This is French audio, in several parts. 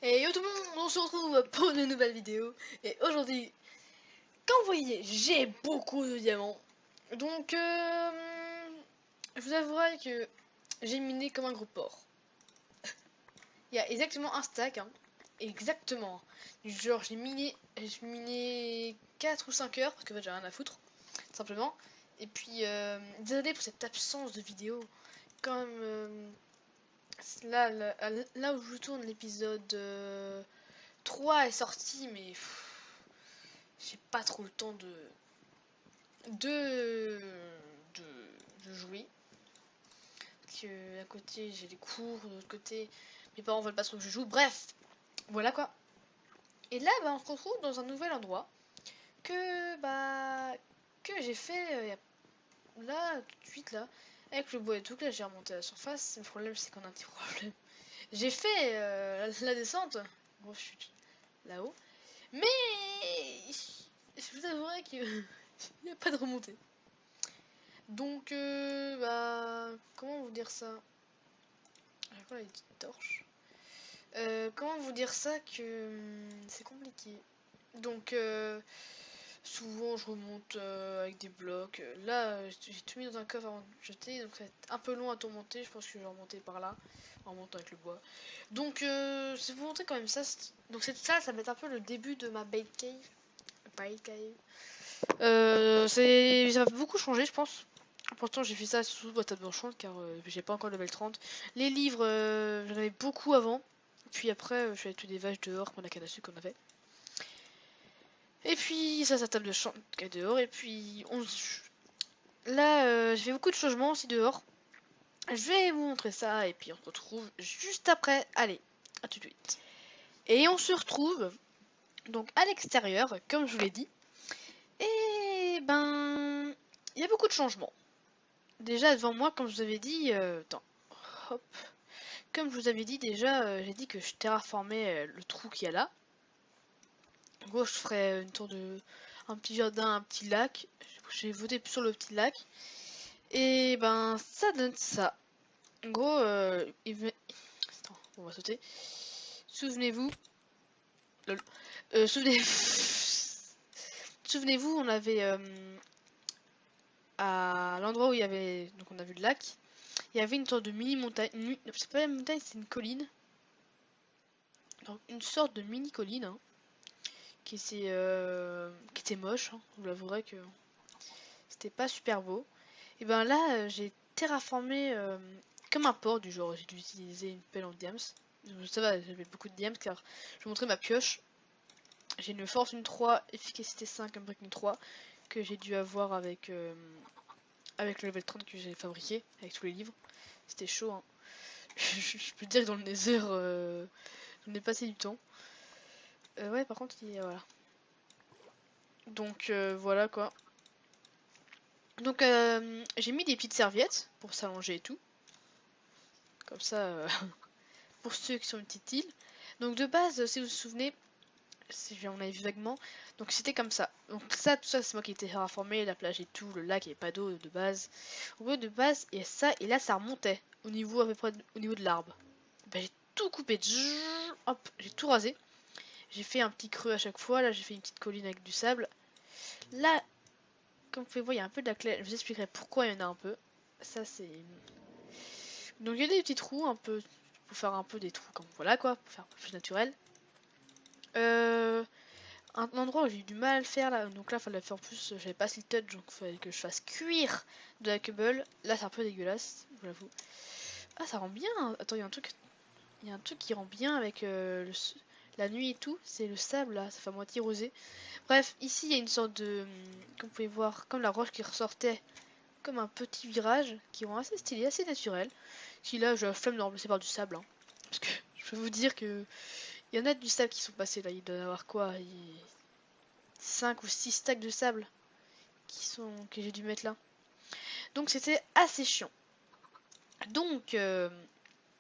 Et yo tout le monde, on se retrouve pour une nouvelle vidéo. Et aujourd'hui, comme vous voyez, j'ai beaucoup de diamants. Donc, je vous avouerai que j'ai miné comme un gros porc. Il y a exactement un stack, hein. Exactement. Genre, j'ai miné 4 ou 5 heures, parce que en fait, j'ai rien à foutre, tout simplement. Et puis, désolé pour cette absence de vidéo. Quand même, là où je tourne l'épisode 3 est sorti, mais j'ai pas trop le temps de, de jouer. Parce que à côté j'ai les cours, de l'autre côté mes parents veulent pas trop que je joue. Bref, voilà quoi. Et là, on se retrouve dans un nouvel endroit que j'ai fait là tout de suite là. Avec le bois et tout, là j'ai remonté à la surface. Le problème c'est qu'on a un petit problème. J'ai fait la descente, grosse chute là-haut. Mais je vous avouerai qu'il n'y a pas de remontée. Donc, comment vous dire ça? J'ai pas les petites torches. Comment vous dire ça que c'est compliqué. Donc, souvent je remonte avec des blocs. Là, j'ai tout mis dans un coffre avant de jeter, donc ça va être un peu long à tout remonter. Je pense que je vais remonter par là, en montant avec le bois. Donc, c'est pour vous montrer quand même ça. Donc, ça va être un peu le début de ma bait cave. Bait cave. Ça va beaucoup changer, je pense. Pourtant, j'ai fait ça sous ma table d'enchant car j'ai pas encore le level 30. Les livres, j'en avais beaucoup avant. Puis après, je suis allé tuer des vaches dehors pour la canne à sucre qu'on avait. Et puis, ça, sa table de champ qui est dehors. Et puis, là, j'ai fait beaucoup de changements aussi dehors. Je vais vous montrer ça et puis on se retrouve juste après. Allez, à tout de suite. Et on se retrouve donc à l'extérieur, comme je vous l'ai dit. Et il y a beaucoup de changements. Déjà devant moi, comme je vous avais dit, attends, hop, comme je vous avais dit déjà, j'ai dit que je terraformais le trou qu'il y a là. En gros, je ferais une tour de un petit jardin, un petit lac. J'ai voté sur le petit lac. Et ça donne ça. En gros, attends, on va sauter. Souvenez-vous. Souvenez-vous, on avait à l'endroit où il y avait, donc on a vu le lac. Il y avait une sorte de mini montagne. C'est pas une montagne, c'est une colline. Donc une sorte de mini colline hein, qui était moche. Hein, vous l'avouerez que c'était pas super beau. Et là, j'ai terraformé comme un port du genre. J'ai dû utiliser une pelle en diams. Ça va, j'avais beaucoup de diams car je vais montrer ma pioche. J'ai une force une 3, efficacité 5, un break une 3 que j'ai dû avoir avec avec le level 30 que j'ai fabriqué avec tous les livres. C'était chaud. Hein. Je peux dire que dans le Nether, j'en ai passé du temps. Ouais, par contre, voilà. Donc voilà quoi. Donc j'ai mis des petites serviettes pour s'allonger et tout. Comme ça, pour ceux qui sont une petite île. Donc de base, si vous vous souvenez, on avait vu vaguement, donc c'était comme ça. Donc ça, tout ça, c'est moi qui ai terraformé, la plage et tout, le lac, il n'y avait pas d'eau de base. Au niveau de base, et ça, et là ça remontait au niveau à peu près au niveau de l'arbre. J'ai tout coupé, hop, j'ai tout rasé. J'ai fait un petit creux à chaque fois, là j'ai fait une petite colline avec du sable. Là, comme vous pouvez voir, il y a un peu de la clé. Je vous expliquerai pourquoi il y en a un peu. Ça, c'est. Donc, il y a des petits trous un peu. Pour faire un peu des trous, comme voilà quoi. Pour faire un peu plus naturel. Un endroit où j'ai eu du mal à le faire là. Donc là, il fallait faire plus. J'avais pas assez le touch, donc il fallait que je fasse cuire de la cobble. Là, c'est un peu dégueulasse, je vous l'avoue. Ah, ça rend bien. Attends, il y a un truc. Il y a un truc qui rend bien avec la nuit et tout. C'est le sable là. Ça fait à moitié rosé. Bref, ici, il y a une sorte de. Comme vous pouvez voir, comme la roche qui ressortait. Comme un petit virage qui rend assez stylé, assez naturel. Si là, j'ai la flemme de remplacer par du sable. Hein. Parce que je peux vous dire que il y en a du sable qui sont passés là. Il doit y en avoir quoi 5 ou 6 stacks de sable que j'ai dû mettre là. Donc c'était assez chiant. Donc,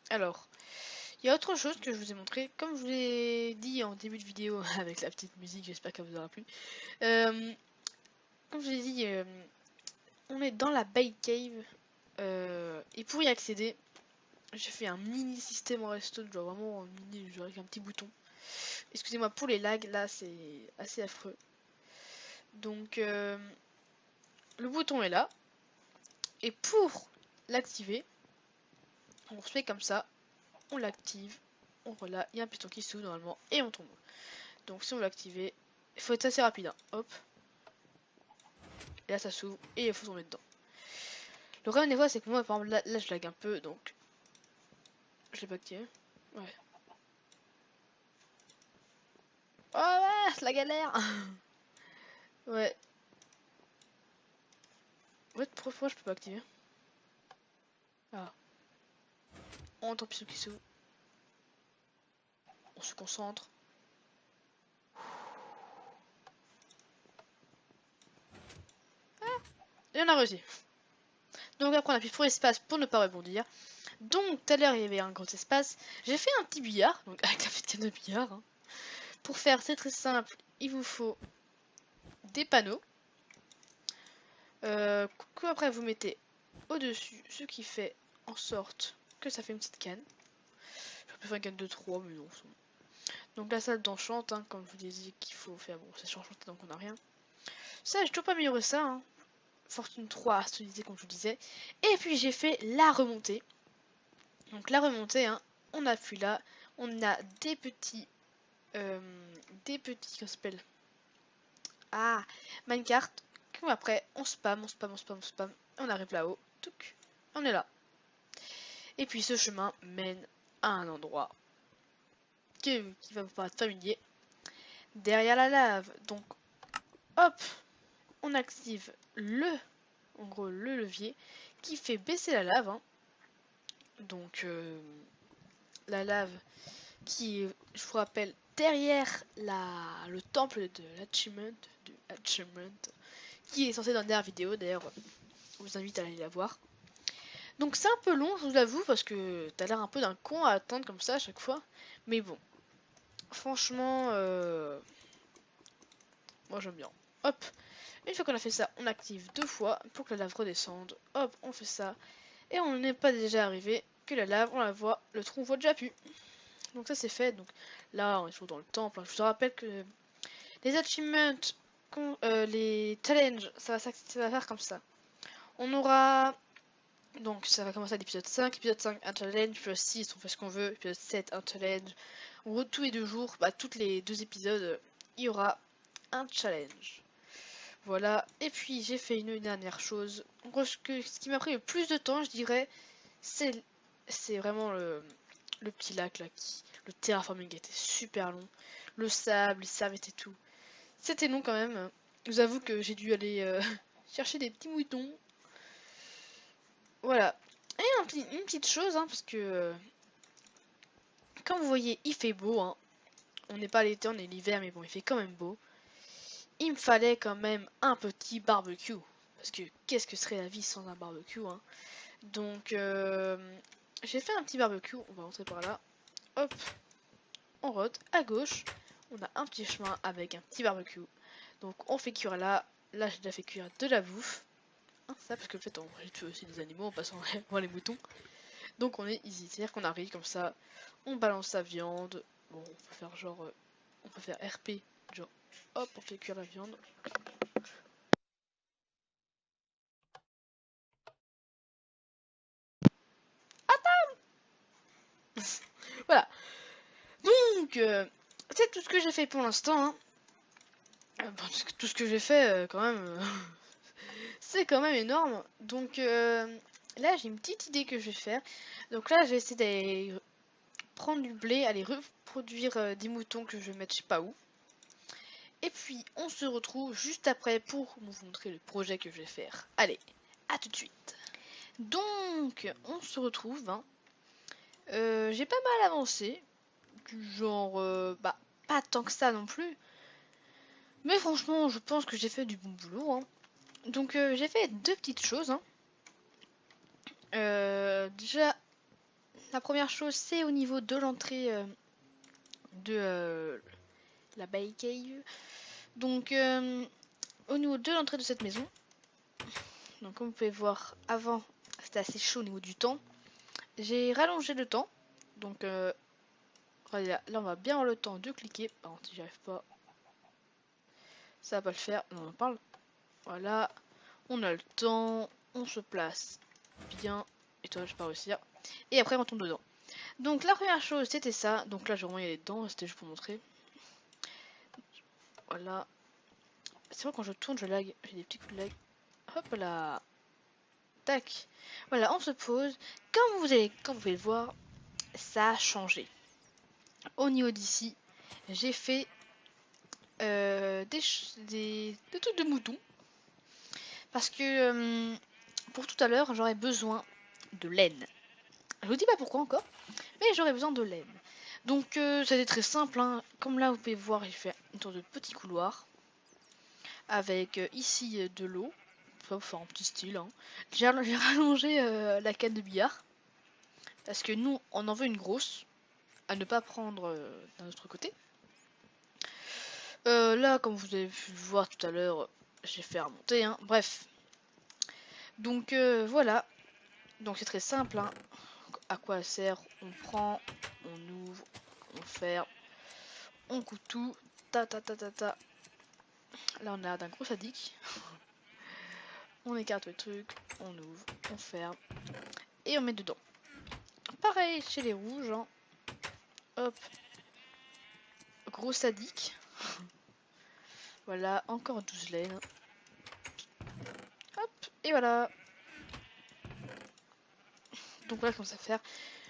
alors, il y a autre chose que je vous ai montré. Comme je vous l'ai dit en début de vidéo avec la petite musique, j'espère qu'elle vous aura plu. Comme je vous l'ai dit, on est dans la Bait Cave. Et pour y accéder, J'ai fait un mini système en redstone, genre vraiment un mini, genre avec un petit bouton. Excusez-moi pour les lags, là c'est assez affreux. Donc le bouton est là. Et pour l'activer, on se fait comme ça. On l'active. On relâche. Il y a un piston qui s'ouvre normalement. Et on tombe. Donc si on veut l'activer, il faut être assez rapide. Hein. Hop. Et là ça s'ouvre. Et il faut tomber dedans. Le problème des fois c'est que moi par exemple là je lag un peu. Donc je l'ai pas activé. Ouais. Oh ouais, c'est la galère. Ouais. En fait, pourquoi je peux pas activer? Ah. On entend piston qui s'ouvre. On se concentre. Ah. Et on a réussi. Donc après on appuie sur espace pour ne pas rebondir. Donc tout à l'heure il y avait un grand espace. J'ai fait un petit billard, donc avec la petite canne de billard. Hein. Pour faire c'est très simple, il vous faut des panneaux. Après vous mettez au-dessus ce qui fait en sorte que ça fait une petite canne. Je peux faire une canne de 3 mais non. Donc la salle d'enchant, hein, comme je vous disais qu'il faut faire, bon c'est enchanté donc on n'a rien. Ça j'ai toujours pas amélioré ça. Hein. Fortune 3 actualisé comme je vous disais. Et puis j'ai fait la remontée. Donc la remontée, hein, on appuie là, on a des petits, comment ça s'appelle? Ah, minecart. Après, on spam, on spam, on spam, on spam. On arrive là-haut. Touc. On est là. Et puis ce chemin mène à un endroit qui va vous paraître familier. Derrière la lave. Donc, hop, on active en gros, le levier qui fait baisser la lave. Hein. Donc, la lave qui est, je vous rappelle, derrière le temple de l'achievement, qui est censé dans la dernière vidéo. D'ailleurs, je vous invite à aller la voir. Donc c'est un peu long, je vous avoue, parce que t'as l'air un peu d'un con à attendre comme ça à chaque fois. Mais bon, franchement, moi j'aime bien. Hop, une fois qu'on a fait ça, on active 2 fois pour que la lave redescende. Hop, on fait ça. Et on n'est pas déjà arrivé que la lave, on la voit, le trou on voit déjà plus. Donc ça c'est fait. Donc là, on est toujours dans le temple. Je vous rappelle que les achievements, les challenges, ça va faire comme ça. On aura... Donc ça va commencer à l'épisode 5, épisode 5 un challenge, épisode 6 on fait ce qu'on veut, épisode 7 un challenge. En gros tous les 2 jours, toutes les 2 épisodes, il y aura un challenge. Voilà, et puis j'ai fait une dernière chose. En gros ce qui m'a pris le plus de temps je dirais, c'est vraiment le petit lac là, le terraforming était super long. Le sable, les serviettes et tout. C'était long quand même. Je vous avoue que j'ai dû aller chercher des petits moutons. Voilà. Et une petite chose, hein, parce que comme vous voyez, il fait beau. Hein. On n'est pas l'été, on est l'hiver, mais bon, il fait quand même beau. Il me fallait quand même un petit barbecue. Parce que qu'est-ce que serait la vie sans un barbecue hein. Donc, j'ai fait un petit barbecue. On va rentrer par là. Hop. On rote. À gauche, on a un petit chemin avec un petit barbecue. Donc, on fait cuire là. Là, j'ai déjà fait cuire de la bouffe. Hein, ça, parce que en fait, j'ai tué aussi des animaux en passant voir les moutons. Donc, on est easy. C'est-à-dire qu'on arrive comme ça. On balance sa viande. Bon, on peut faire genre... on peut faire RP. Genre, hop, on fait cuire la viande. Voilà. Donc, c'est tout ce que j'ai fait pour l'instant. Hein. Tout ce que j'ai fait, quand même, c'est quand même énorme. Donc, là, j'ai une petite idée que je vais faire. Donc là, je vais essayer d'aller prendre du blé, aller reproduire des moutons que je vais mettre je sais pas où. Et puis, on se retrouve juste après pour vous montrer le projet que je vais faire. Allez, à tout de suite. Donc, on se retrouve. Hein. J'ai pas mal avancé. Du genre, pas tant que ça non plus. Mais franchement, je pense que j'ai fait du bon boulot. Hein. Donc, j'ai fait 2 petites choses. Hein. Déjà, la première chose, c'est au niveau de l'entrée de la Bay Cave. Donc, au niveau de l'entrée de cette maison, donc comme vous pouvez voir, avant, c'était assez chaud au niveau du temps. j'ai rallongé le temps. Donc là, on va bien avoir le temps de cliquer. Par contre, si j'y arrive pas, ça va pas le faire. On en parle. Voilà, on a le temps, on se place bien. Et toi, je vais pas réussir. Et après, on tombe dedans. Donc la première chose, c'était ça. Donc là, j'ai remis les dents, c'était juste pour montrer. Voilà. C'est vrai, quand je tourne, je lag. J'ai des petits coups de lag. Hop là. Tac. Voilà, on se pose. Comme vous pouvez le voir, ça a changé. Au niveau d'ici, j'ai fait des trucs de mouton. Parce que pour tout à l'heure, j'aurais besoin de laine. Je vous dis pas pourquoi encore, mais j'aurais besoin de laine. Donc c'était très simple, hein. Comme là vous pouvez voir, j'ai fait une sorte de petit couloir avec ici de l'eau, pour faire un petit style. Hein. J'ai rallongé la canne de billard parce que nous on en veut une grosse à ne pas prendre d'un autre côté. Là, comme vous avez pu le voir tout à l'heure, j'ai fait remonter. Hein. Bref, donc voilà. Donc c'est très simple. Hein. À quoi elle sert? On prend, on ouvre, on ferme, on coupe tout. Ta ta ta ta ta. Là on a d'un gros sadique. On écarte le truc, on ouvre, on ferme et on met dedans. Pareil chez les rouges. Hein. Hop. Gros sadique. Voilà, encore 12 laines. Hop, et voilà. Donc voilà comment ça faire.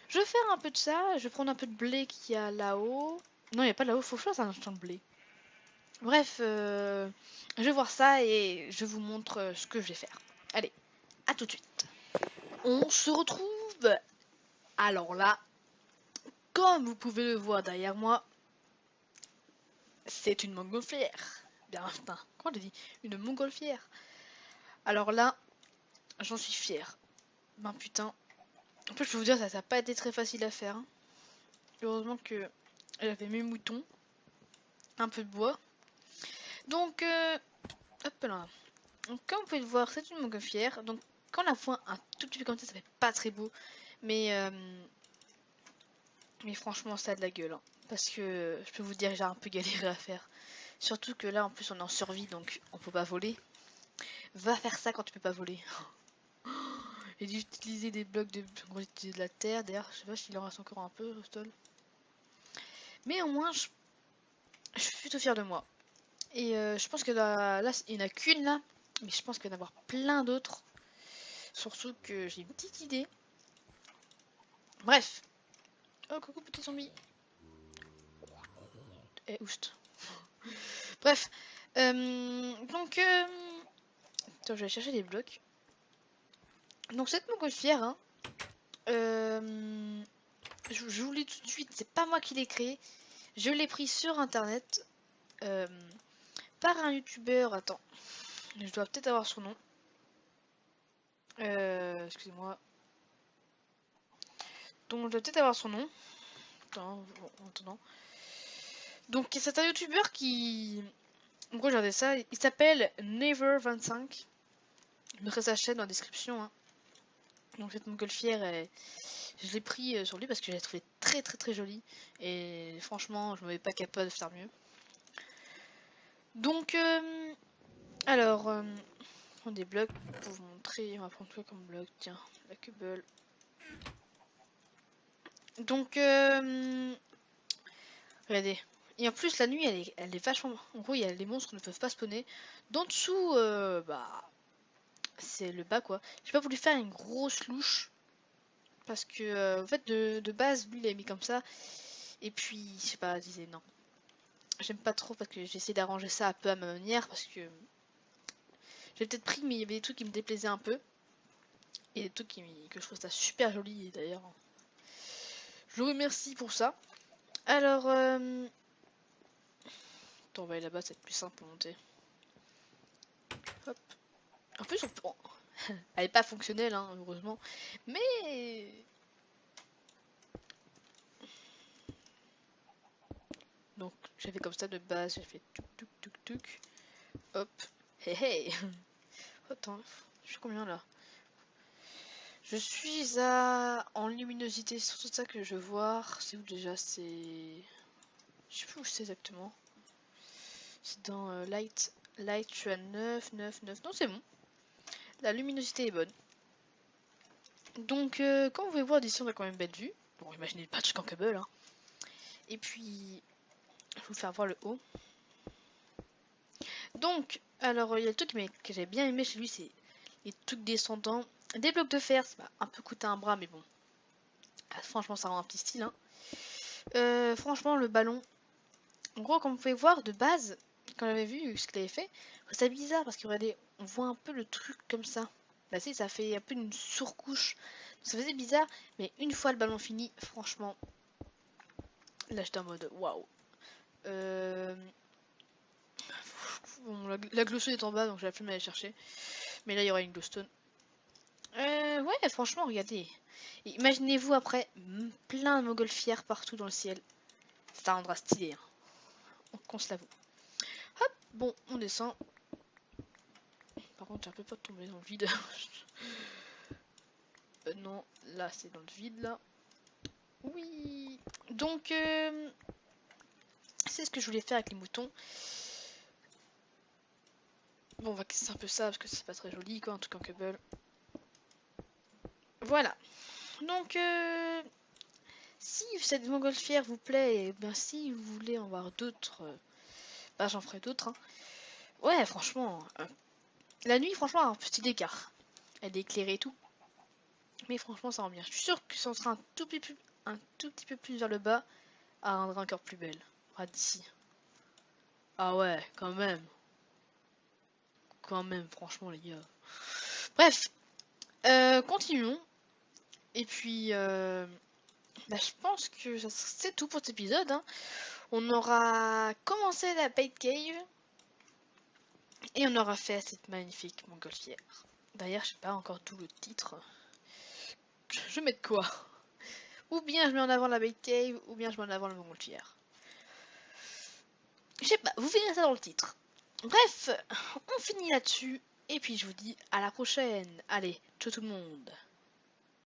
Je vais faire un peu de ça, je vais prendre un peu de blé qu'il y a là-haut. Non, il n'y a pas là-haut, faut que je fasse un champ de blé. Bref, je vais voir ça et je vous montre ce que je vais faire. Allez, à tout de suite. On se retrouve. Alors là, comme vous pouvez le voir derrière moi, c'est une montgolfière. Bien, putain, comment on dit? Une montgolfière. Alors là, j'en suis fière. Ben putain. En plus, je peux vous dire, ça n'a pas été très facile à faire. Hein. Heureusement que j'avais mes moutons. Un peu de bois. Donc, hop là. Donc, comme vous pouvez le voir, c'est une montgolfière. Donc, quand on la voit un tout petit peu comme ça fait pas très beau. Mais franchement, ça a de la gueule. Hein. Parce que je peux vous dire, j'ai un peu galéré à faire. Surtout que là, en plus, on est en survie, donc on peut pas voler. Va faire ça quand tu peux pas voler. J'ai dû utiliser des blocs de la terre. D'ailleurs, je sais pas s'il en reste encore un peu, Rostol. Mais au moins, je suis plutôt fière de moi. Et je pense que là, il n'y en a qu'une là. Mais je pense qu'il va y en avoir plein d'autres. Surtout que j'ai une petite idée. Bref. Oh, coucou petit zombie. Eh, oust. Bref. Donc, attends, je vais aller chercher des blocs. Donc, cette montgolfière, hein, je vous le dis tout de suite, c'est pas moi qui l'ai créé. Je l'ai pris sur internet par un youtubeur. Attends, je dois peut-être avoir son nom. Excusez-moi. Donc, je dois peut-être avoir son nom. Attends, attends. Donc, c'est un youtubeur qui. En gros, regardez ça. Il s'appelle Never25. Je mettrai sa chaîne dans la description. Hein. Donc, cette montgolfière, je l'ai pris sur lui parce que je l'ai trouvé très très très jolie. Et franchement, je ne m'avais pas capable de faire mieux. Donc, alors, on des blocs pour vous montrer. On va prendre quoi comme bloc? Tiens, la cubble. Donc, regardez. Et en plus, la nuit, elle est vachement. En gros, il y a les monstres ne peuvent pas spawner. D'en dessous, bah, c'est le bas quoi. J'ai pas voulu faire une grosse louche. Parce que, en fait, de base, lui, il a mis comme ça. Et puis, je sais pas, je disais non. J'aime pas trop parce que j'ai essayé d'arranger ça un peu à ma manière. Parce que j'ai peut-être pris, mais il y avait des trucs qui me déplaisaient un peu. Et des trucs que je trouve ça super joli d'ailleurs. Je le remercie pour ça. Alors, attends, on va aller là-bas, c'est plus simple pour monter. Hop. En plus, on peut. Elle est pas fonctionnelle, hein, heureusement. Mais. Donc, j'ai fait comme ça de base, j'ai fait tuk tuk tuk tuk. Hop. Hey hey. Attends, je suis combien là? Je suis en luminosité, c'est surtout ça que je veux voir. C'est où déjà? C'est... Je sais plus où c'est exactement. C'est dans Light. Light, je suis à 9, 9, 9. Non, c'est bon. La luminosité est bonne. Donc, comme vous pouvez voir d'ici, on a quand même belle vue. Bon, imaginez le patch cankable. Hein. Et puis, je vais vous faire voir le haut. Donc, alors, il y a le truc que j'ai bien aimé chez lui, c'est les trucs descendants. Des blocs de fer, ça m'a un peu coûté un bras, mais bon. Ah, franchement, ça rend un petit style. Hein. Franchement, le ballon. En gros, comme vous pouvez voir, de base, quand j'avais vu ce qu'il avait fait, c'est bizarre parce que regardez, on voit un peu le truc comme ça. Là, si, ça fait un peu une surcouche. Ça faisait bizarre, mais une fois le ballon fini, franchement, là j'étais en mode waouh. Bon, la glowstone est en bas, donc j'ai la flemme d'aller chercher. Mais là, il y aura une glowstone. Ouais, franchement, regardez. Imaginez-vous après plein de montgolfières partout dans le ciel. Ça rendra stylé. Hein. Qu'on se l'avoue. Hop, bon, on descend. Par contre, j'ai un peu peur de tomber dans le vide. Non, là, c'est dans le vide, là. Oui. Donc, c'est ce que je voulais faire avec les moutons. Bon, on va casser un peu ça, parce que c'est pas très joli, quoi, en tout cas en cable. Voilà. Donc, si cette montgolfière vous plaît, et bien si vous voulez en voir d'autres, bah j'en ferai d'autres. Hein. Ouais, franchement, la nuit, franchement, un petit écart. Elle est éclairée et tout. Mais franchement, ça rend bien. Je suis sûre que ça sera un tout petit peu plus vers le bas, à rendre encore plus belle. D'ici. Ah ouais, quand même. Quand même, franchement, les gars. Bref, continuons. Et puis, bah, je pense que c'est tout pour cet épisode. Hein. On aura commencé la Bait Cave. Et on aura fait cette magnifique montgolfière. D'ailleurs, je sais pas encore d'où le titre. Je mets de quoi? Ou bien je mets en avant la Bait Cave, ou bien je mets en avant la montgolfière. Je sais pas, vous verrez ça dans le titre. Bref, on finit là-dessus. Et puis je vous dis à la prochaine. Allez, ciao tout le monde.